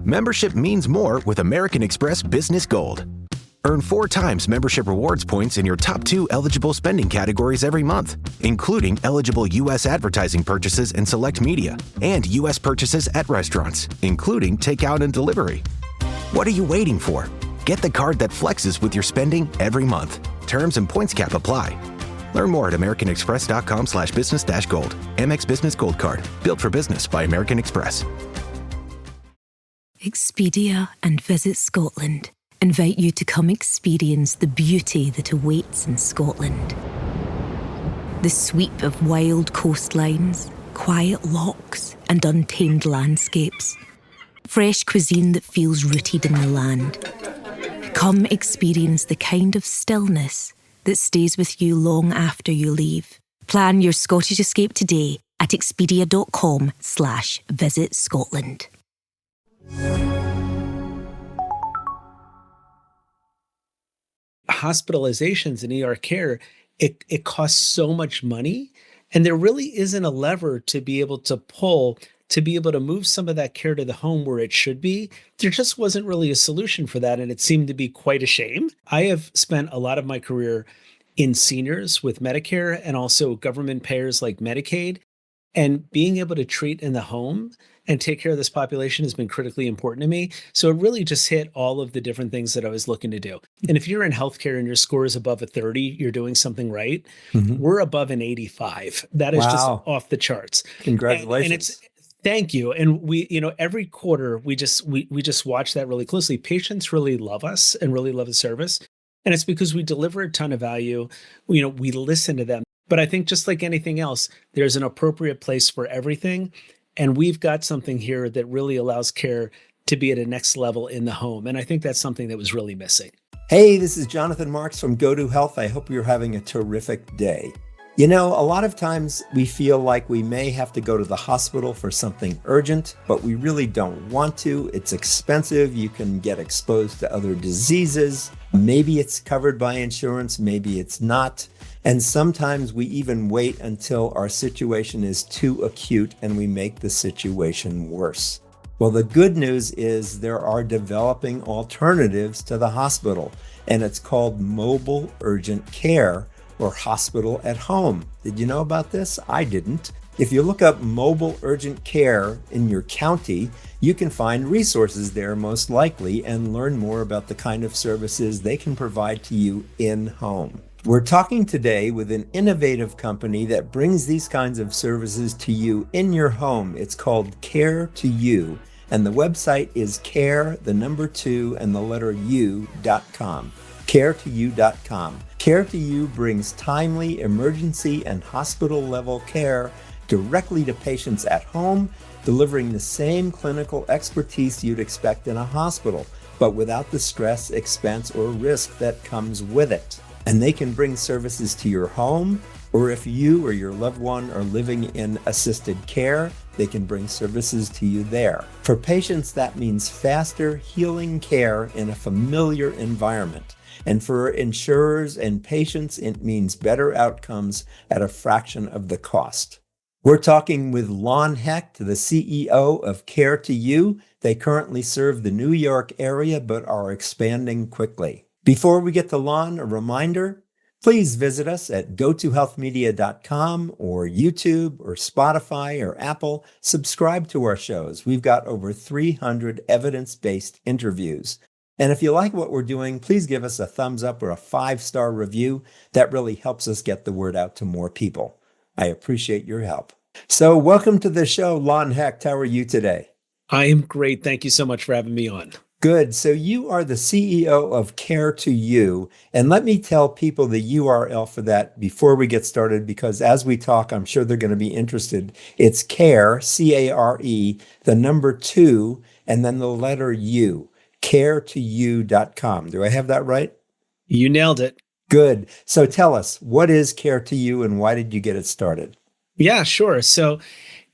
Membership means more with American Express Business Gold. Earn 4 times membership rewards points in your top 2 eligible spending categories every month, including eligible U.S. advertising purchases and select media, and U.S. purchases at restaurants, including takeout and delivery. What are you waiting for? Get the card that flexes with your spending every month. Terms and points cap apply. Learn more at americanexpress.com/business-gold. Amex Business Gold Card. Built for business by American Express. Expedia and Visit Scotland invite you to come experience the beauty that awaits in Scotland. The sweep of wild coastlines, quiet lochs, and untamed landscapes. Fresh cuisine that feels rooted in the land. Come experience the kind of stillness that stays with you long after you leave. Plan your Scottish escape today at expedia.com/Visit Scotland. Hospitalizations in ER care, it costs so much money, and there really isn't a lever to be able to pull to be able to move some of that care to the home where it should be. There just wasn't really a solution for that, and it seemed to be quite a shame. I have spent a lot of my career in seniors with Medicare and also government payers like Medicaid, and being able to treat in the home and take care of this population has been critically important to me. So it really just hit all of the different things that I was looking to do. And if you're in healthcare and your score is above a 30, you're doing something right. We're above an 85. That is just off the charts. Congratulations. And it's thank you. And we, every quarter we just watch that really closely. Patients really love us and really love the service. And it's because we deliver a ton of value. We listen to them. But I think just like anything else, there's an appropriate place for everything. And we've got something here that really allows care to be at a next level in the home. And I think that's something that was really missing. Hey, this is Jonathan Marks from GoTo Health. I hope you're having a terrific day. A lot of times we feel like we may have to go to the hospital for something urgent, but we really don't want to. It's expensive. You can get exposed to other diseases. Maybe it's covered by insurance, maybe it's not. And sometimes we even wait until our situation is too acute and we make the situation worse. Well, the good news is there are developing alternatives to the hospital, and it's called mobile urgent care or hospital at home. Did you know about this? I didn't. If you look up mobile urgent care in your county, you can find resources there most likely and learn more about the kind of services they can provide to you in home. We're talking today with an innovative company that brings these kinds of services to you in your home. It's called Care2U, and the website is care2u.com. Care2u.com. Care2U brings timely emergency and hospital-level care directly to patients at home, delivering the same clinical expertise you'd expect in a hospital, but without the stress, expense, or risk that comes with it. And they can bring services to your home, or if you or your loved one are living in assisted care, they can bring services to you there. For patients, that means faster healing care in a familiar environment. And for insurers and patients, it means better outcomes at a fraction of the cost. We're talking with Lon Hecht, the CEO of Care2U. They currently serve the New York area, but are expanding quickly. Before we get to Lon, a reminder, please visit us at gotohealthmedia.com or YouTube or Spotify or Apple. Subscribe to our shows. We've got over 300 evidence-based interviews. And if you like what we're doing, please give us a thumbs up or a 5-star review. That really helps us get the word out to more people. I appreciate your help. So welcome to the show, Lon Hecht. How are you today? I am great. Thank you so much for having me on. Good. So you are the CEO of Care2U. And let me tell people the URL for that before we get started, because as we talk, I'm sure they're going to be interested. It's Care, C-A-R-E, the number 2, and then the letter U, care2u.com. Do I have that right? You nailed it. Good. So tell us, what is Care2U and why did you get it started? Yeah, sure. So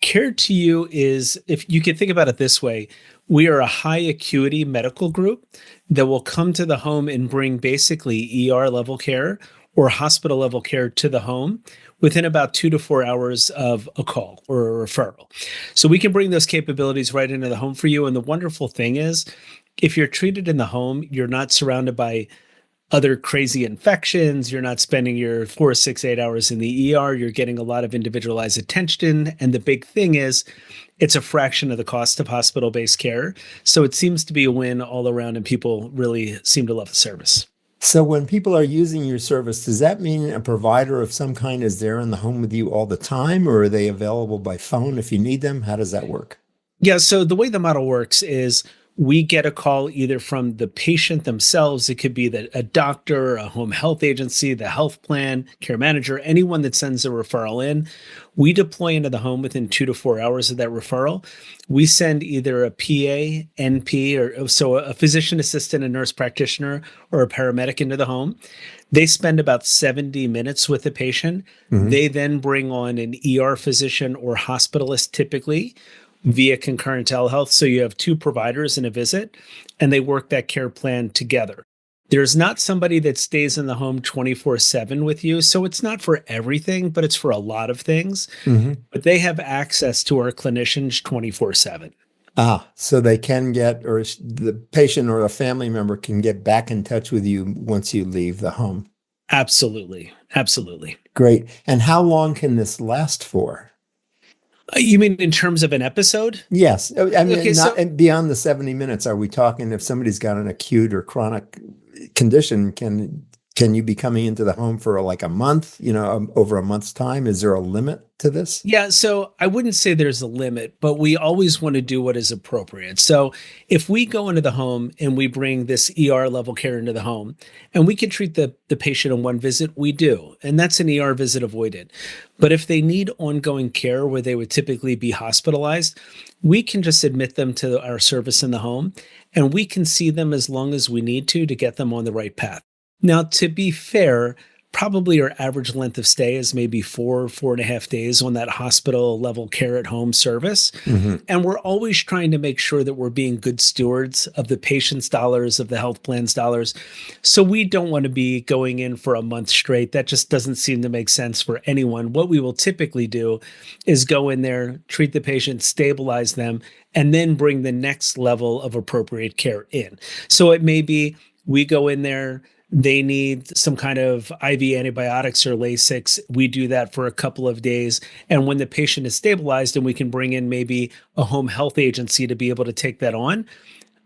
Care2U is, if you can think about it this way, we are a high acuity medical group that will come to the home and bring basically ER level care or hospital level care to the home within about 2 to 4 hours of a call or a referral. So we can bring those capabilities right into the home for you. And the wonderful thing is, if you're treated in the home, you're not surrounded by other crazy infections. You're not spending your 4, 6, 8 hours in the ER. You're getting a lot of individualized attention. And the big thing is, it's a fraction of the cost of hospital-based care. So it seems to be a win all around, and people really seem to love the service. So when people are using your service, does that mean a provider of some kind is there in the home with you all the time, or are they available by phone if you need them? How does that work? Yeah, so the way the model works is we get a call either from the patient themselves. It could be a doctor, a home health agency, the health plan, care manager, anyone that sends a referral in. We deploy into the home within 2 to 4 hours of that referral. We send either a PA, NP, or so a physician assistant, a nurse practitioner, or a paramedic into the home. They spend about 70 minutes with the patient. They then bring on an ER physician or hospitalist typically via concurrent telehealth. So you have two providers in a visit, and they work that care plan together. There's not somebody that stays in the home 24/7 with you. So it's not for everything, but it's for a lot of things. But they have access to our clinicians 24/7. So they can get, or the patient or a family member can get back in touch with you once you leave the home. Absolutely. Absolutely. Great. And how long can this last for? You mean in terms of an episode? Yes. I mean, Okay, not so beyond the 70 minutes. Are we talking if somebody's got an acute or chronic condition, can you be coming into the home for like a month, over a month's time? Is there a limit to this? yeah, so I wouldn't say there's a limit, but we always want to do what is appropriate. So if we go into the home and we bring this ER level care into the home, and we can treat the patient in one visit, we do. And that's an ER visit avoided. But if they need ongoing care where they would typically be hospitalized, we can just admit them to our service in the home, and we can see them as long as we need to get them on the right path. Now, to be fair, probably our average length of stay is maybe 4.5 days on that hospital level care at home service. And we're always trying to make sure that we're being good stewards of the patient's dollars, of the health plan's dollars. So we don't want to be going in for a month straight. That just doesn't seem to make sense for anyone. What we will typically do is go in there, treat the patient, stabilize them, and then bring the next level of appropriate care in. So it may be we go in there, they need some kind of IV antibiotics or Lasix. We do that for a couple of days. And when the patient is stabilized and we can bring in maybe a home health agency to be able to take that on,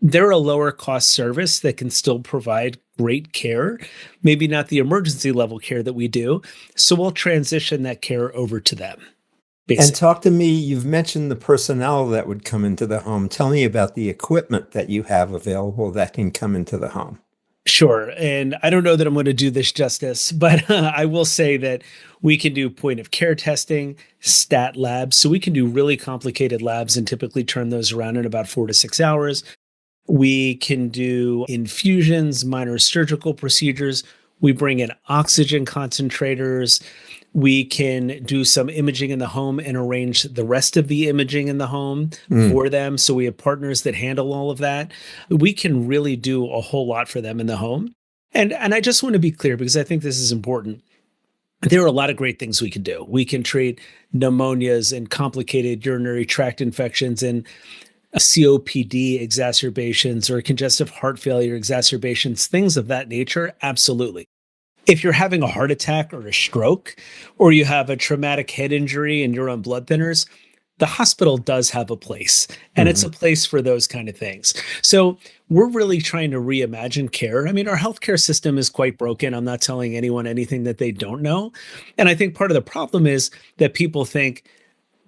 they're a lower cost service that can still provide great care, maybe not the emergency level care that we do. So we'll transition that care over to them. Basically. And talk to me, you've mentioned the personnel that would come into the home. Tell me about the equipment that you have available that can come into the home. Sure. And I don't know that I'm going to do this justice, but I will say that we can do point of care testing, stat labs. So we can do really complicated labs and typically turn those around in about 4 to 6 hours. We can do infusions, minor surgical procedures. We bring in oxygen concentrators. We can do some imaging in the home and arrange the rest of the imaging in the home for them. So we have partners that handle all of that. We can really do a whole lot for them in the home. And I just want to be clear, because I think this is important. There are a lot of great things we can do. We can treat pneumonias and complicated urinary tract infections and COPD exacerbations or congestive heart failure exacerbations, things of that nature. Absolutely. If you're having a heart attack or a stroke, or you have a traumatic head injury and you're on blood thinners, the hospital does have a place, and it's a place for those kind of things. So we're really trying to reimagine care. I mean, our healthcare system is quite broken. I'm not telling anyone anything that they don't know. And I think part of the problem is that people think,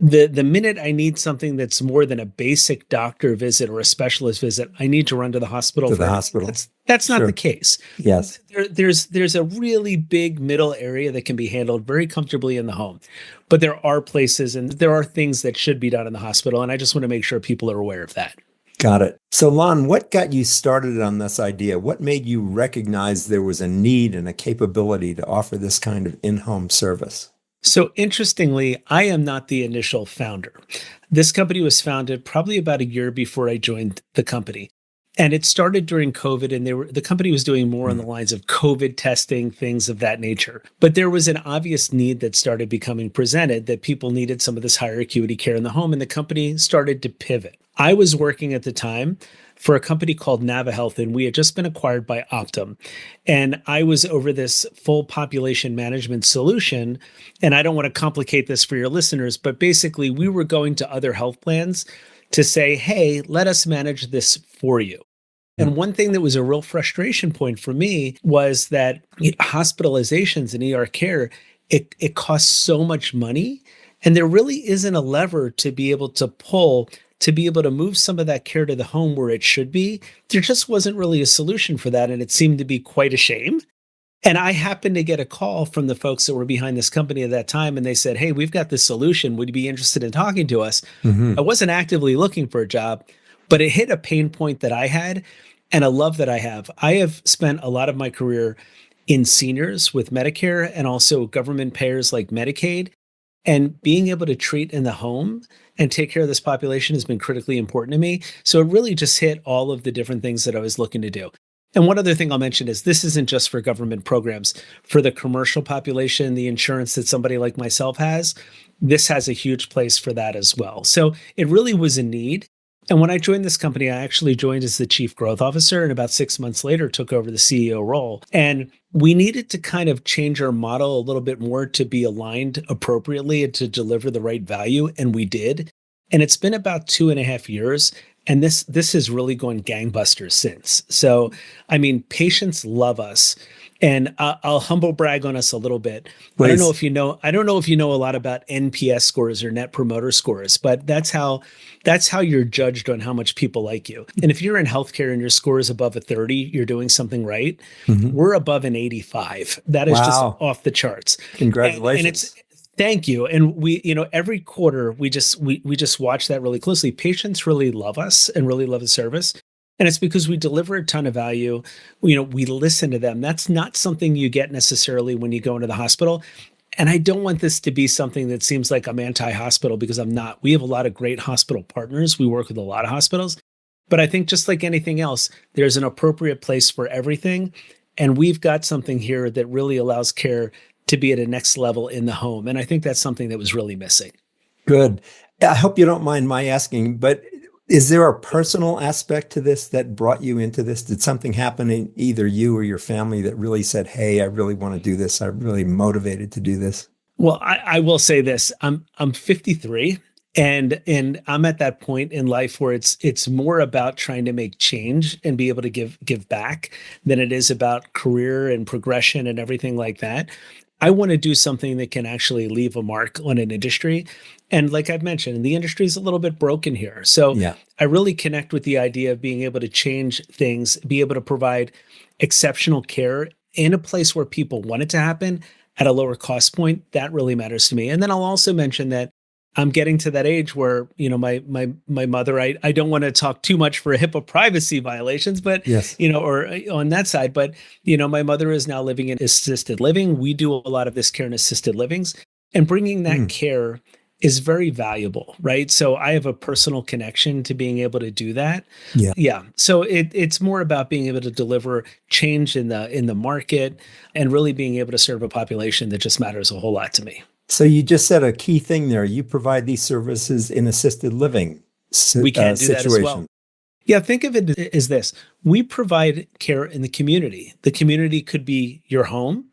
the minute I need something that's more than a basic doctor visit or a specialist visit, I need to run to the hospital. To the hospital. That's not the case. Yes. There's a really big middle area that can be handled very comfortably in the home. But there are places and there are things that should be done in the hospital. And I just want to make sure people are aware of that. Got it. So Lon, what got you started on this idea? What made you recognize there was a need and a capability to offer this kind of in-home service? So interestingly, I am not the initial founder. This company was founded probably about a year before I joined the company. And it started during COVID, and the company was doing more on the lines of COVID testing, things of that nature. But there was an obvious need that started becoming presented that people needed some of this higher acuity care in the home, and the company started to pivot. I was working at the time for a company called NaviHealth, and we had just been acquired by Optum. And I was over this full population management solution. And I don't want to complicate this for your listeners, but basically we were going to other health plans to say, hey, let us manage this for you. And one thing that was a real frustration point for me was that hospitalizations and ER care, it costs so much money. And there really isn't a lever to be able to pull to be able to move some of that care to the home where it should be. There just wasn't really a solution for that. And it seemed to be quite a shame. And I happened to get a call from the folks that were behind this company at that time. And they said, hey, we've got this solution. Would you be interested in talking to us? I wasn't actively looking for a job, but it hit a pain point that I had and a love that I have. I have spent a lot of my career in seniors with Medicare and also government payers like Medicaid. And being able to treat in the home and take care of this population has been critically important to me. So it really just hit all of the different things that I was looking to do. And one other thing I'll mention is this isn't just for government programs. For the commercial population, the insurance that somebody like myself has, this has a huge place for that as well. So it really was a need. And when I joined this company, I actually joined as the chief growth officer, and about 6 months later took over the CEO role. And we needed to kind of change our model a little bit more to be aligned appropriately and to deliver the right value. And we did. And it's been about 2.5 years. And this has really gone gangbusters since. So, I mean, patients love us. And I'll humble brag on us a little bit. Please. I don't know if you know a lot about NPS scores or Net Promoter Scores, but that's how you're judged on how much people like you. And if you're in healthcare and your score is above a 30, you're doing something right. We're above an 85. That is just off the charts. Congratulations. And it's thank you. And we, every quarter we just watch that really closely. Patients really love us and really love the service. And it's because we deliver a ton of value. We listen to them. That's not something you get necessarily when you go into the hospital. And I don't want this to be something that seems like I'm anti-hospital, because I'm not. We have a lot of great hospital partners. We work with a lot of hospitals. But I think just like anything else, there's an appropriate place for everything. And we've got something here that really allows care to be at a next level in the home. And I think that's something that was really missing. Good. I hope you don't mind my asking, but is there a personal aspect to this that brought you into this? Did something happen in either you or your family that really said, hey, I really want to do this? I'm really motivated to do this? Well, I will say this. I'm 53. And I'm at that point in life where it's more about trying to make change and be able to give back than it is about career and progression and everything like that. I want to do something that can actually leave a mark on an industry. And like I've mentioned, the industry is a little bit broken here. So I really connect with the idea of being able to change things, be able to provide exceptional care in a place where people want it to happen at a lower cost point. That really matters to me. And then I'll also mention that I'm getting to that age where, my mother, I don't want to talk too much for HIPAA privacy violations, but, or on that side, but, my mother is now living in assisted living. We do a lot of this care in assisted livings, and bringing that care is very valuable, right? So I have a personal connection to being able to do that. Yeah. So it's more about being able to deliver change in the market and really being able to serve a population that just matters a whole lot to me. So you just said a key thing there. You provide these services in assisted living we can do that as well. Yeah, think of it as this. We provide care in the community. The community could be your home,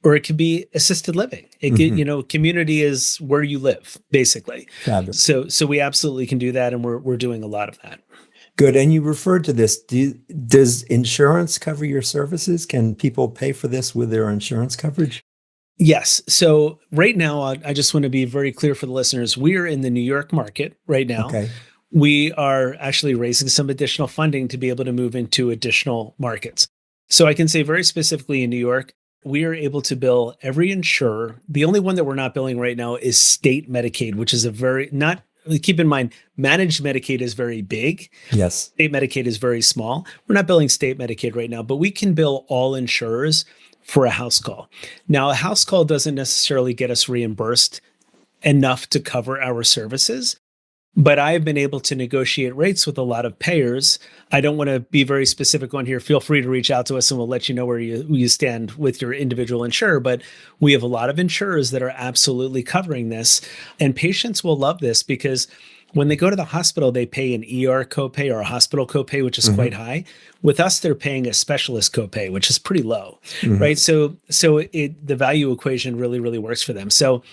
or it could be assisted living. It could, community is where you live, basically. Fabulous. So we absolutely can do that, and we're doing a lot of that. Good. And you referred to this. Does insurance cover your services? Can people pay for this with their insurance coverage? Yes. So right now, I just want to be very clear for the listeners. We are in the New York market right now. Okay. We are actually raising some additional funding to be able to move into additional markets. So I can say very specifically in New York, we are able to bill every insurer. The only one that we're not billing right now is state Medicaid, which is keep in mind, managed Medicaid is very big. Yes. State Medicaid is very small. We're not billing state Medicaid right now, but we can bill all insurers for a house call. Now, a house call doesn't necessarily get us reimbursed enough to cover our services, But I've been able to negotiate rates with a lot of payers. I don't want to be very specific on here. Feel free to reach out to us and we'll let you know where you stand with your individual insurer. But we have a lot of insurers that are absolutely covering this. And patients will love this because when they go to the hospital, they pay an ER copay or a hospital copay, which is quite high. With us, they're paying a specialist copay, which is pretty low, right? So the value equation really, really works for them. So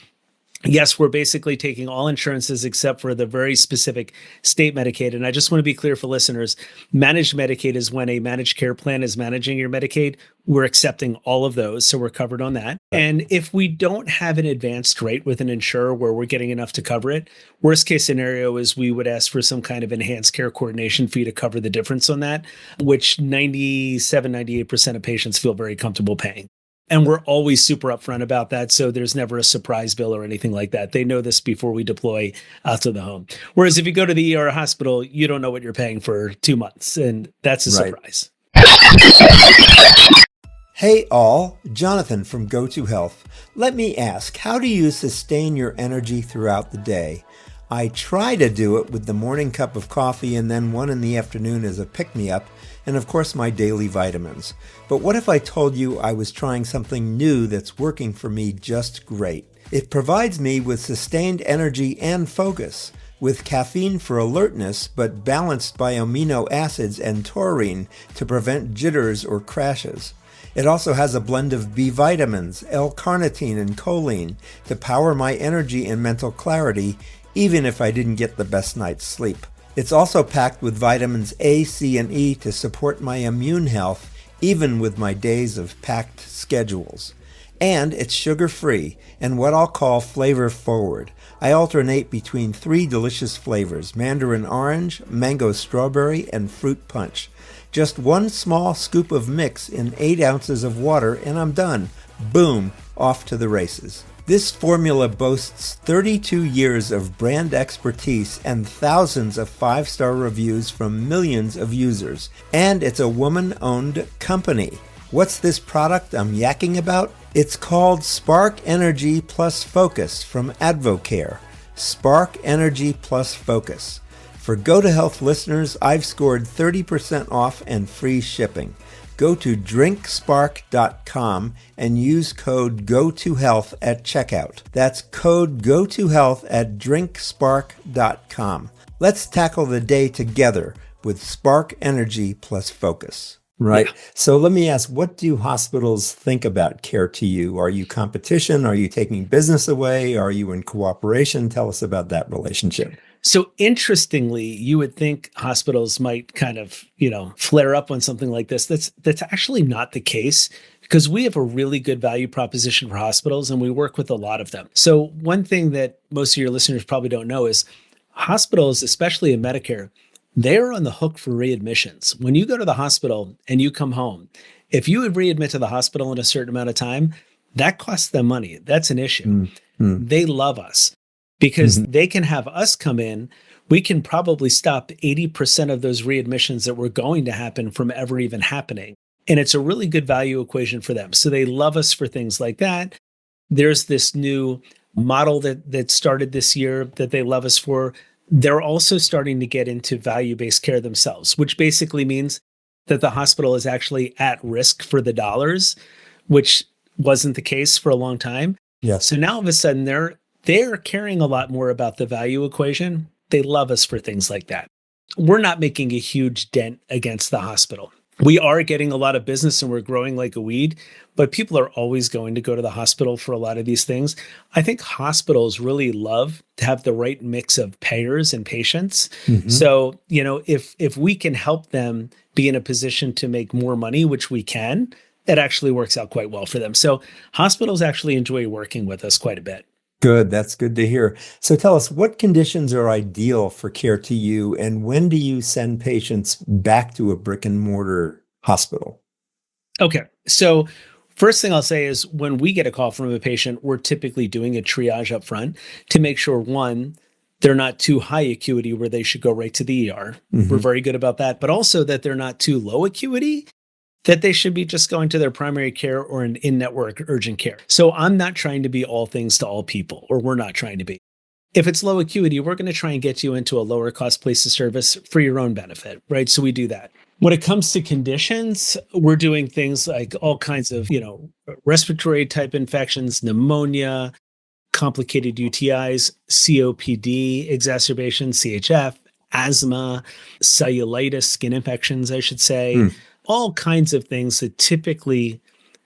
yes, we're basically taking all insurances except for the very specific state Medicaid. And I just want to be clear for listeners, managed Medicaid is when a managed care plan is managing your Medicaid. We're accepting all of those, so we're covered on that. And if we don't have an advanced rate with an insurer where we're getting enough to cover it, worst case scenario is we would ask for some kind of enhanced care coordination fee to cover the difference on that, which 98% of patients feel very comfortable paying. And we're always super upfront about that. So there's never a surprise bill or anything like that. They know this before we deploy out to the home. Whereas if you go to the ER hospital, you don't know what you're paying for 2 months. And that's a surprise. Hey all, Jonathan from Go2 Health. Let me ask, how do you sustain your energy throughout the day? I try to do it with the morning cup of coffee and then one in the afternoon as a pick-me-up, and of course my daily vitamins. But what if I told you I was trying something new that's working for me just great? It provides me with sustained energy and focus, with caffeine for alertness but balanced by amino acids and taurine to prevent jitters or crashes. It also has a blend of B vitamins, L-carnitine, and choline to power my energy and mental clarity, even if I didn't get the best night's sleep. It's also packed with vitamins A, C, and E to support my immune health, even with my days of packed schedules. And it's sugar-free and what I'll call flavor-forward. I alternate between 3 delicious flavors, mandarin orange, mango strawberry, and fruit punch. Just 1 small scoop of mix in 8 ounces of water and I'm done. Boom, off to the races. This formula boasts 32 years of brand expertise and thousands of 5-star reviews from millions of users. And it's a woman-owned company. What's this product I'm yakking about? It's called Spark Energy Plus Focus from Advocare. Spark Energy Plus Focus. For Go2 Health listeners, I've scored 30% off and free shipping. Go to drinkspark.com and use code Go2Health at checkout. That's code Go2Health at drinkspark.com. Let's tackle the day together with Spark Energy Plus Focus. Right. Yeah. So let me ask, what do hospitals think about Care2U? Are you competition? Are you taking business away? Are you in cooperation? Tell us about that relationship. So interestingly, you would think hospitals might kind of, flare up on something like this. That's actually not the case because we have a really good value proposition for hospitals and we work with a lot of them. So one thing that most of your listeners probably don't know is hospitals, especially in Medicare, they're on the hook for readmissions. When you go to the hospital and you come home, if you would readmit to the hospital in a certain amount of time, that costs them money. That's an issue. They love us because they can have us come in. We can probably stop 80% of those readmissions that were going to happen from ever even happening. And it's a really good value equation for them. So they love us for things like that. There's this new model that started this year that they love us for. They're also starting to get into value-based care themselves, which basically means that the hospital is actually at risk for the dollars, which wasn't the case for a long time. Yes. So now all of a sudden they're caring a lot more about the value equation. They love us for things like that. We're not making a huge dent against the hospital. We are getting a lot of business and we're growing like a weed, but people are always going to go to the hospital for a lot of these things. I think hospitals really love to have the right mix of payers and patients. So, if we can help them be in a position to make more money, which we can, that actually works out quite well for them. So hospitals actually enjoy working with us quite a bit. Good. That's good to hear. So tell us, what conditions are ideal for Care2U and when do you send patients back to a brick and mortar hospital? Okay. So first thing I'll say is when we get a call from a patient, we're typically doing a triage up front to make sure, one, they're not too high acuity where they should go right to the ER. We're very good about that, but also that they're not too low acuity, that they should be just going to their primary care or an in-network urgent care. So I'm not trying to be all things to all people, or we're not trying to be. If it's low acuity, we're going to try and get you into a lower cost place of service for your own benefit, right? So we do that. When it comes to conditions, we're doing things like all kinds of, respiratory type infections, pneumonia, complicated UTIs, COPD, exacerbation, CHF, asthma, cellulitis, skin infections, I should say, all kinds of things that typically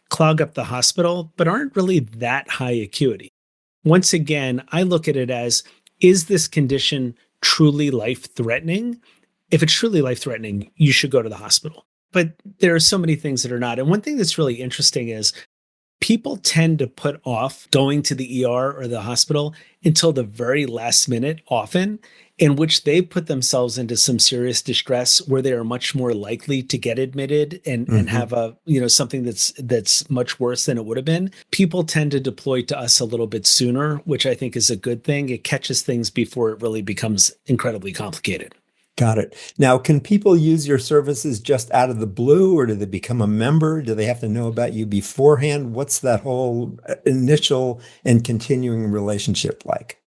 clog up the hospital, but aren't really that high acuity. Once again, I look at it as, is this condition truly life-threatening? If it's truly life-threatening, you should go to the hospital. But there are so many things that are not. And one thing that's really interesting is people tend to put off going to the ER or the hospital until the very last minute, often, in which they put themselves into some serious distress where they are much more likely to get admitted and have something that's much worse than it would have been. People tend to deploy to us a little bit sooner, which I think is a good thing. It catches things before it really becomes incredibly complicated. Got it. Now, can people use your services just out of the blue, or do they become a member? Do they have to know about you beforehand? What's that whole initial and continuing relationship like?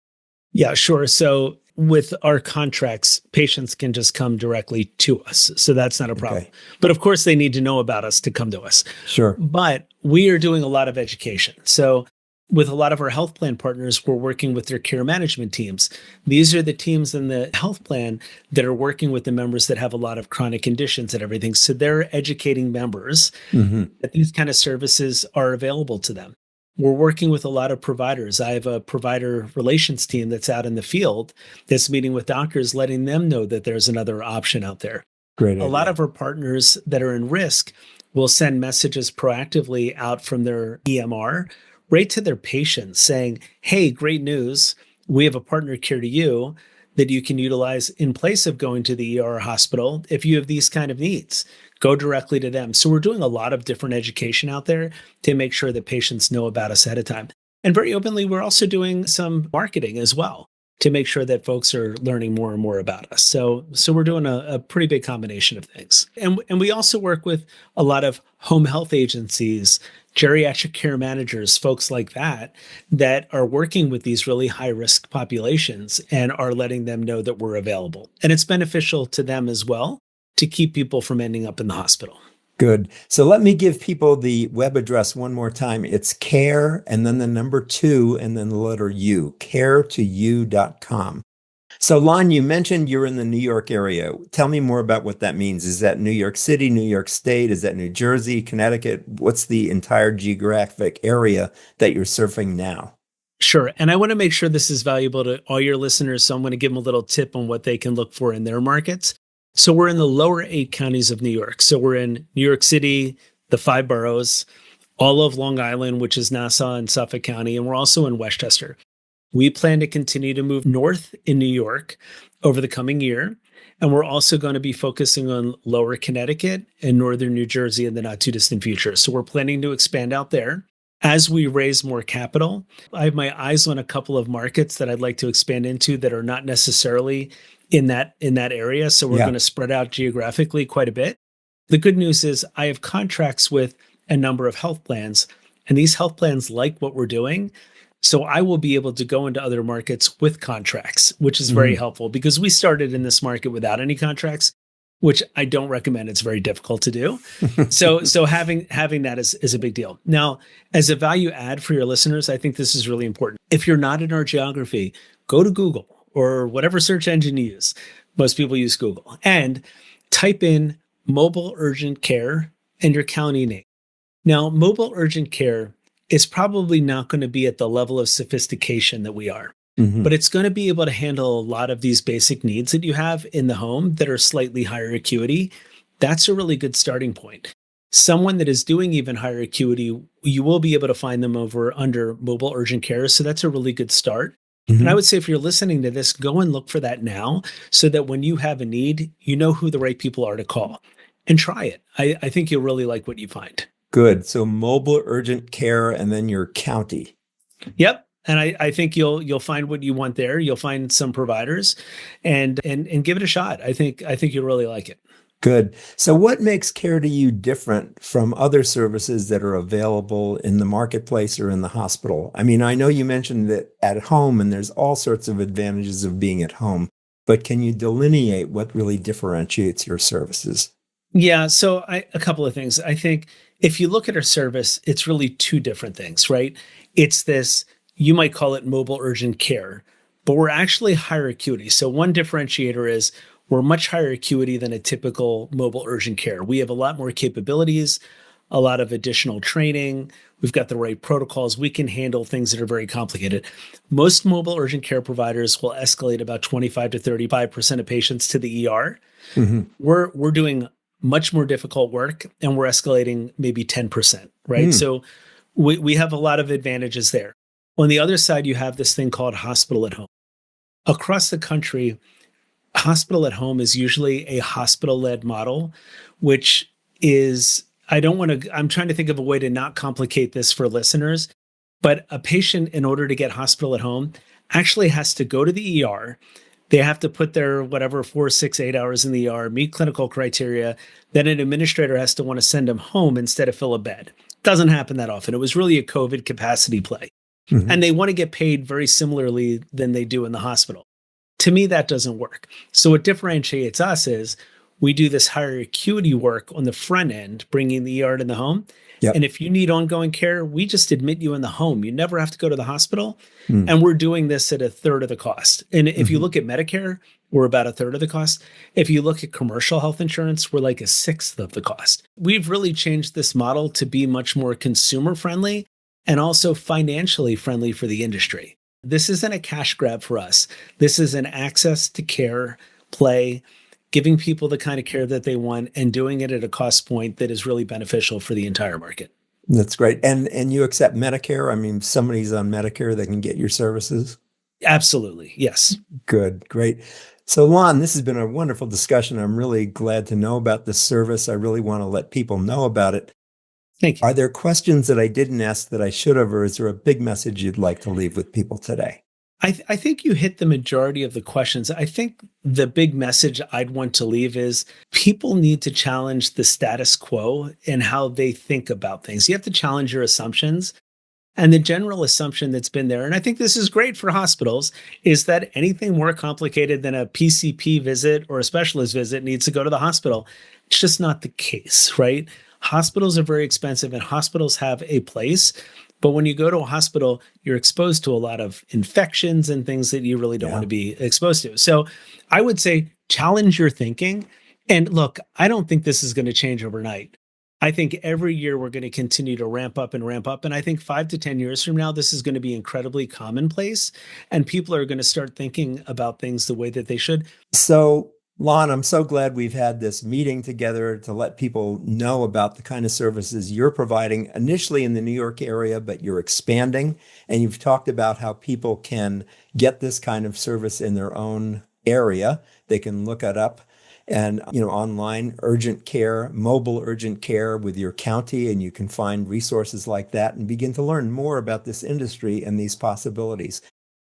Yeah, sure. So with our contracts, patients can just come directly to us. So that's not a problem. Okay. But of course, they need to know about us to come to us. Sure. But we are doing a lot of education. So with a lot of our health plan partners, we're working with their care management teams. These are the teams in the health plan that are working with the members that have a lot of chronic conditions and everything. So they're educating members that these kind of services are available to them. We're working with a lot of providers. I have a provider relations team that's out in the field that's meeting with doctors, letting them know that there's another option out there. Great idea. A lot of our partners that are in risk will send messages proactively out from their EMR right to their patients saying, hey, great news. We have a partner, Care2U, that you can utilize in place of going to the ER or hospital. If you have these kind of needs, go directly to them. So we're doing a lot of different education out there to make sure that patients know about us ahead of time. And very openly, we're also doing some marketing as well to make sure that folks are learning more and more about us. So we're doing a pretty big combination of things. And we also work with a lot of home health agencies, geriatric care managers, folks like that are working with these really high-risk populations and are letting them know that we're available. And it's beneficial to them as well to keep people from ending up in the hospital. Good. So let me give people the web address one more time. It's care and then the number 2 and then the letter U, care2u.com. So Lon, you mentioned you're in the New York area. Tell me more about what that means. Is that New York City, New York State? Is that New Jersey, Connecticut? What's the entire geographic area that you're surfing now? Sure. And I want to make sure this is valuable to all your listeners. So I'm going to give them a little tip on what they can look for in their markets. So we're in the lower 8 counties of New York. So we're in New York City, the 5 boroughs, all of Long Island, which is Nassau and Suffolk County, and we're also in Westchester. We plan to continue to move north in New York over the coming year, and we're also going to be focusing on lower Connecticut and northern New Jersey in the not too distant future. So we're planning to expand out there. As we raise more capital, I have my eyes on a couple of markets that I'd like to expand into that are not necessarily in that area. So we're going to spread out geographically quite a bit. The good news is I have contracts with a number of health plans, and these health plans like what we're doing. So I will be able to go into other markets with contracts, which is very helpful because we started in this market without any contracts, which I don't recommend. It's very difficult to do. So having that is a big deal. Now, as a value add for your listeners, I think this is really important. If you're not in our geography, go to Google or whatever search engine you use. Most people use Google and type in mobile urgent care and your county name. Now, mobile urgent care is probably not going to be at the level of sophistication that we are, but it's going to be able to handle a lot of these basic needs that you have in the home that are slightly higher acuity. That's a really good starting point. Someone that is doing even higher acuity, you will be able to find them under mobile urgent care. So that's a really good start. And I would say if you're listening to this, go and look for that now so that when you have a need, you know who the right people are to call and try it. I think you'll really like what you find. Good. So mobile urgent care and then your county. Yep. And I think you'll find what you want there. You'll find some providers and give it a shot. I think you'll really like it. Good. So what makes Care2U different from other services that are available in the marketplace or in the hospital? I mean, I know you mentioned that at home, and there's all sorts of advantages of being at home, but can you delineate what really differentiates your services? Yeah, so a couple of things. I think if you look at our service, it's really two different things, right? It's this, you might call it mobile urgent care, but we're actually higher acuity. So one differentiator is we're much higher acuity than a typical mobile urgent care. We have a lot more capabilities, a lot of additional training. We've got the right protocols. We can handle things that are very complicated. Most mobile urgent care providers will escalate about 25 to 35% of patients to the ER. Mm-hmm. We're doing much more difficult work and we're escalating maybe 10%, right? So we have a lot of advantages there. On the other side, you have this thing called hospital at home. Across the country, hospital at home is usually a hospital-led model, which is, I'm trying to think of a way to not complicate this for listeners, but a patient, in order to get hospital at home, actually has to go to the ER. They have to put their whatever 4, 6, 8 hours in the ER, meet clinical criteria. Then an administrator has to want to send them home instead of fill a bed. Doesn't happen that often. It was really a COVID capacity play. Mm-hmm. And they want to get paid very similarly than they do in the hospital. To me, that doesn't work. So what differentiates us is we do this higher acuity work on the front end, bringing the ER to the home. Yep. And if you need ongoing care, we just admit you in the home. You never have to go to the hospital. And we're doing this at a third of the cost. And if you look at Medicare, we're about a third of the cost. If you look at commercial health insurance, we're like a sixth of the cost. We've really changed this model to be much more consumer friendly and also financially friendly for the industry. This isn't a cash grab for us. This is an access to care play, giving people the kind of care that they want and doing it at a cost point that is really beneficial for the entire market. That's great. And you accept Medicare? I mean, if somebody's on Medicare, they can get your services? Absolutely. Yes. Good. Great. So Lon, this has been a wonderful discussion. I'm really glad to know about this service. I really want to let people know about it. Thank you. Are there questions that I didn't ask that I should have, or is there a big message you'd like to leave with people today? I think you hit the majority of the questions. I think the big message I'd want to leave is people need to challenge the status quo and how they think about things. You have to challenge your assumptions. And the general assumption that's been there, and I think this is great for hospitals, is that anything more complicated than a PCP visit or a specialist visit needs to go to the hospital. It's just not the case, right? Hospitals are very expensive and hospitals have a place. But when you go to a hospital, you're exposed to a lot of infections and things that you really don't want to be exposed to. So I would say challenge your thinking. And look, I don't think this is going to change overnight. I think every year we're going to continue to ramp up and ramp up. And I think 5 to 10 years from now, this is going to be incredibly commonplace. And people are going to start thinking about things the way that they should. So Lon, I'm so glad we've had this meeting together to let people know about the kind of services you're providing initially in the New York area, but you're expanding. And you've talked about how people can get this kind of service in their own area. They can look it up and, online, urgent care, mobile urgent care with your county, and you can find resources like that and begin to learn more about this industry and these possibilities.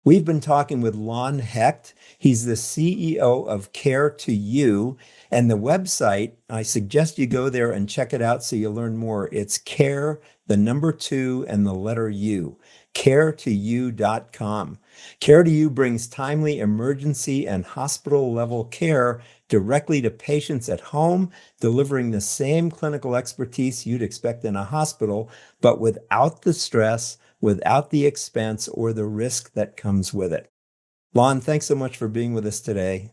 We've been talking with Lon Hecht. He's the CEO of Care2U, and the website, I suggest you go there and check it out so you learn more. It's care, the number 2, and the letter U, care2u.com. Care2U brings timely emergency and hospital-level care directly to patients at home, delivering the same clinical expertise you'd expect in a hospital, but without the stress, without the expense or the risk that comes with it. Lon, thanks so much for being with us today.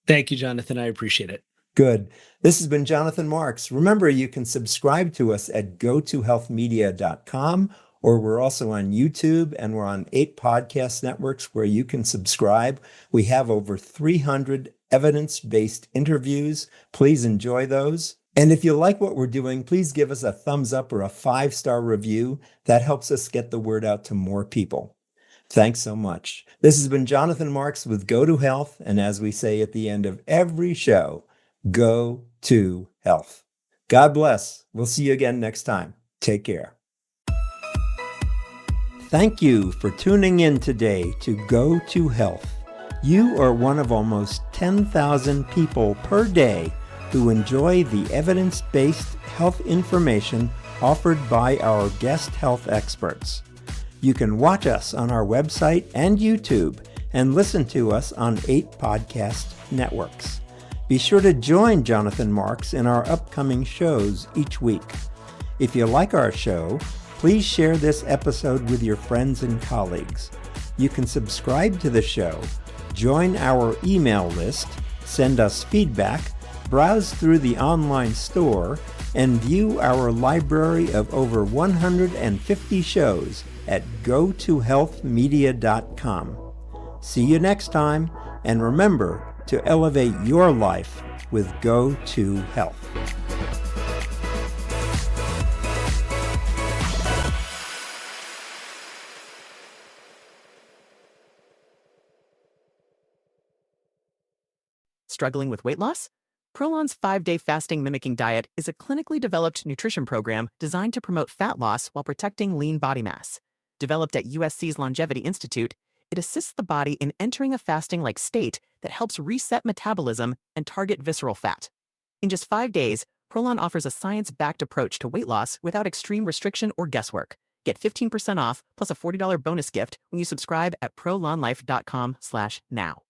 Thank you, Jonathan. I appreciate it. Good. This has been Jonathan Marks. Remember, you can subscribe to us at go2healthmedia.com, or we're also on YouTube and we're on 8 podcast networks where you can subscribe. We have over 300 evidence-based interviews. Please enjoy those. And if you like what we're doing, please give us a thumbs up or a 5-star review. That helps us get the word out to more people. Thanks so much. This has been Jonathan Marks with Go to Health. And as we say at the end of every show, go to health. God bless. We'll see you again next time. Take care. Thank you for tuning in today to Go to Health. You are one of almost 10,000 people per day who enjoy the evidence-based health information offered by our guest health experts. You can watch us on our website and YouTube and listen to us on 8 podcast networks. Be sure to join Jonathan Marks in our upcoming shows each week. If you like our show, please share this episode with your friends and colleagues. You can subscribe to the show, join our email list, send us feedback, browse through the online store, and view our library of over 150 shows at go2healthmedia.com. See you next time, and remember to elevate your life with Go2 Health. Struggling with weight loss? Prolon's 5-day fasting mimicking diet is a clinically developed nutrition program designed to promote fat loss while protecting lean body mass. Developed at USC's Longevity Institute, it assists the body in entering a fasting-like state that helps reset metabolism and target visceral fat. In just 5 days, Prolon offers a science-backed approach to weight loss without extreme restriction or guesswork. Get 15% off plus a $40 bonus gift when you subscribe at prolonlife.com/now.